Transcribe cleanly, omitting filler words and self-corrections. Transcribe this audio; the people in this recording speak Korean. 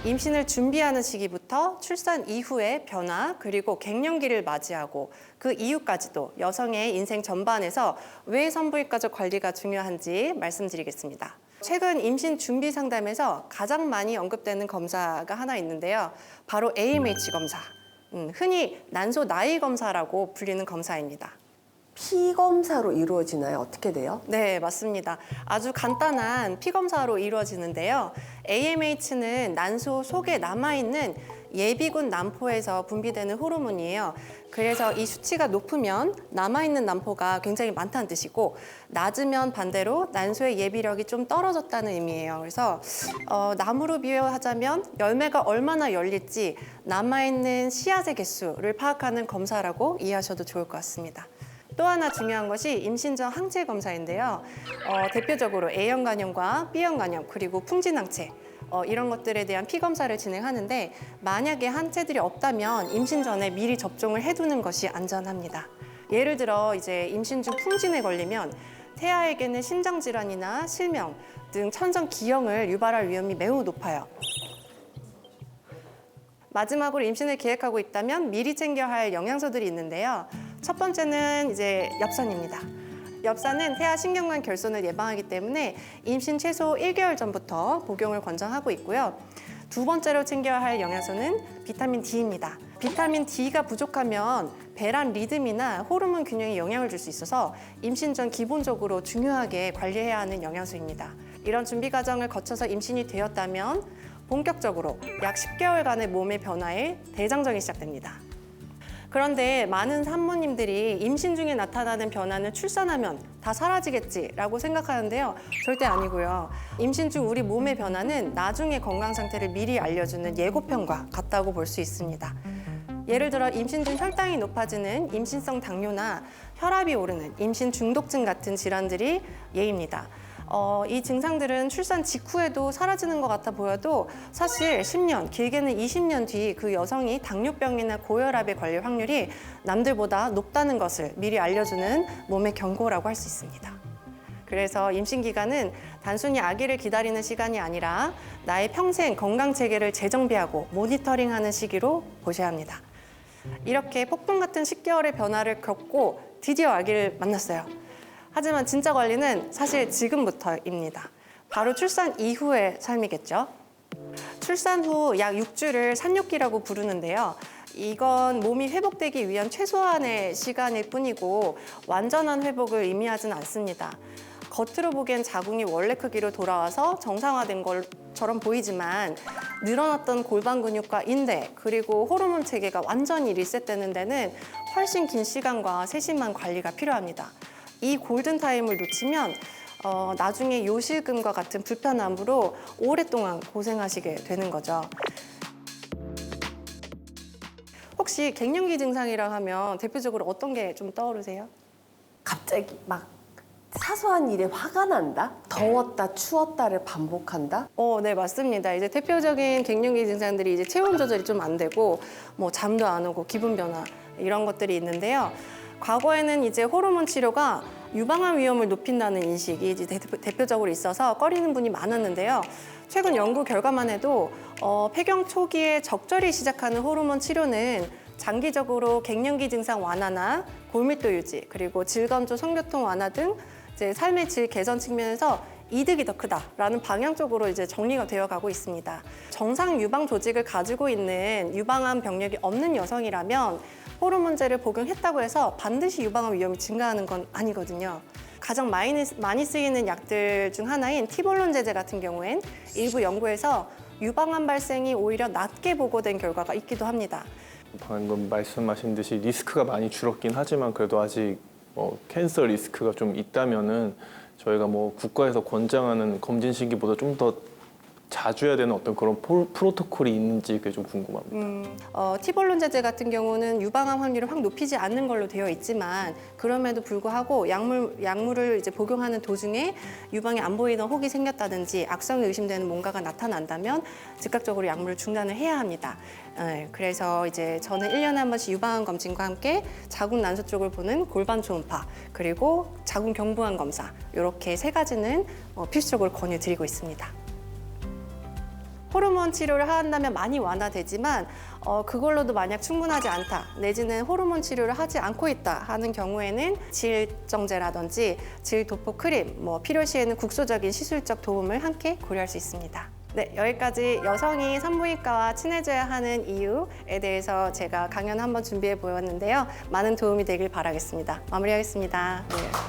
임신을 준비하는 시기부터 출산 이후의 변화, 그리고 갱년기를 맞이하고 그 이후까지도 여성의 인생 전반에서 왜 산부인과적 관리가 중요한지 말씀드리겠습니다. 최근 임신 준비 상담에서 가장 많이 언급되는 검사가 하나 있는데요. 바로 AMH 검사, 흔히 난소 나이 검사라고 불리는 검사입니다. 피검사로 이루어지나요? 어떻게 돼요? 네, 맞습니다. 아주 간단한 피검사로 이루어지는데요. AMH는 난소 속에 남아있는 예비군 난포에서 분비되는 호르몬이에요. 그래서 이 수치가 높으면 남아있는 난포가 굉장히 많다는 뜻이고, 낮으면 반대로 난소의 예비력이 좀 떨어졌다는 의미예요. 그래서 나무로 비유하자면 열매가 얼마나 열릴지 남아있는 씨앗의 개수를 파악하는 검사라고 이해하셔도 좋을 것 같습니다. 또 하나 중요한 것이 임신 전 항체 검사인데요. 대표적으로 A형 간염과 B형 간염, 그리고 풍진항체, 이런 것들에 대한 피검사를 진행하는데, 만약에 항체들이 없다면 임신 전에 미리 접종을 해두는 것이 안전합니다. 예를 들어 이제 임신 중 풍진에 걸리면 태아에게는 심장질환이나 실명 등 천성 기형을 유발할 위험이 매우 높아요. 마지막으로 임신을 계획하고 있다면 미리 챙겨야 할 영양소들이 있는데요. 첫 번째는 이제 엽산입니다. 엽산은 태아 신경관 결손을 예방하기 때문에 임신 최소 1개월 전부터 복용을 권장하고 있고요. 두 번째로 챙겨야 할 영양소는 비타민 D입니다. 비타민 D가 부족하면 배란 리듬이나 호르몬 균형에 영향을 줄 수 있어서 임신 전 기본적으로 중요하게 관리해야 하는 영양소입니다. 이런 준비 과정을 거쳐서 임신이 되었다면 본격적으로 약 10개월간의 몸의 변화에 대장정이 시작됩니다. 그런데 많은 산모님들이 임신 중에 나타나는 변화는 출산하면 다 사라지겠지라고 생각하는데요. 절대 아니고요. 임신 중 우리 몸의 변화는 나중에 건강 상태를 미리 알려주는 예고편과 같다고 볼 수 있습니다. 예를 들어 임신 중 혈당이 높아지는 임신성 당뇨나 혈압이 오르는 임신 중독증 같은 질환들이 예입니다. 이 증상들은 출산 직후에도 사라지는 것 같아 보여도 사실 10년, 길게는 20년 뒤 그 여성이 당뇨병이나 고혈압에 걸릴 확률이 남들보다 높다는 것을 미리 알려주는 몸의 경고라고 할 수 있습니다. 그래서 임신 기간은 단순히 아기를 기다리는 시간이 아니라 나의 평생 건강 체계를 재정비하고 모니터링하는 시기로 보셔야 합니다. 이렇게 폭풍 같은 10개월의 변화를 겪고 드디어 아기를 만났어요. 하지만 진짜 관리는 사실 지금부터입니다. 바로 출산 이후의 삶이겠죠. 출산 후 약 6주를 산육기라고 부르는데요. 이건 몸이 회복되기 위한 최소한의 시간일 뿐이고 완전한 회복을 의미하지는 않습니다. 겉으로 보기엔 자궁이 원래 크기로 돌아와서 정상화된 것처럼 보이지만 늘어났던 골반 근육과 인대, 그리고 호르몬 체계가 완전히 리셋되는 데는 훨씬 긴 시간과 세심한 관리가 필요합니다. 이 골든타임을 놓치면 나중에 요실금과 같은 불편함으로 오랫동안 고생하시게 되는 거죠. 혹시 갱년기 증상이라 하면 대표적으로 어떤 게 좀 떠오르세요? 갑자기 막 사소한 일에 화가 난다? 더웠다, 추웠다를 반복한다? 네, 맞습니다. 이제 대표적인 갱년기 증상들이 이제 체온 조절이 좀 안 되고, 뭐 잠도 안 오고, 기분 변화, 이런 것들이 있는데요. 과거에는 이제 호르몬 치료가 유방암 위험을 높인다는 인식이 이제 대표적으로 있어서 꺼리는 분이 많았는데요. 최근 연구 결과만 해도 폐경 초기에 적절히 시작하는 호르몬 치료는 장기적으로 갱년기 증상 완화나 골밀도 유지, 그리고 질감조 성교통 완화 등 이제 삶의 질 개선 측면에서 이득이 더 크다라는 방향 쪽으로 이제 정리가 되어 가고 있습니다. 정상 유방 조직을 가지고 있는 유방암 병력이 없는 여성이라면 호르몬제를 복용했다고 해서 반드시 유방암 위험이 증가하는 건 아니거든요. 가장 많이 쓰이는 약들 중 하나인 티볼론제제 같은 경우엔 일부 연구에서 유방암 발생이 오히려 낮게 보고된 결과가 있기도 합니다. 방금 말씀하신 듯이 리스크가 많이 줄었긴 하지만 그래도 아직 캔서 리스크가 좀 있다면은 저희가 국가에서 권장하는 검진 시기보다 좀 더 자주 해야 되는 어떤 그런 프로토콜이 있는지 그게 좀 궁금합니다. 티볼론제제 같은 경우는 유방암 확률을 확 높이지 않는 걸로 되어 있지만 그럼에도 불구하고 약물을 이제 복용하는 도중에 유방에 안 보이던 혹이 생겼다든지 악성이 의심되는 뭔가가 나타난다면 즉각적으로 약물을 중단을 해야 합니다. 그래서 이제 저는 1년에 한 번씩 유방암 검진과 함께 자궁 난소 쪽을 보는 골반 초음파, 그리고 자궁 경부암 검사, 이렇게 세 가지는 필수적으로 권유드리고 있습니다. 호르몬 치료를 한다면 많이 완화되지만 그걸로도 만약 충분하지 않다 내지는 호르몬 치료를 하지 않고 있다 하는 경우에는 질정제라든지 질도포 크림, 필요시에는 국소적인 시술적 도움을 함께 고려할 수 있습니다. 네, 여기까지 여성이 산부인과와 친해져야 하는 이유에 대해서 제가 강연 한번 준비해 보았는데요. 많은 도움이 되길 바라겠습니다. 마무리하겠습니다. 네.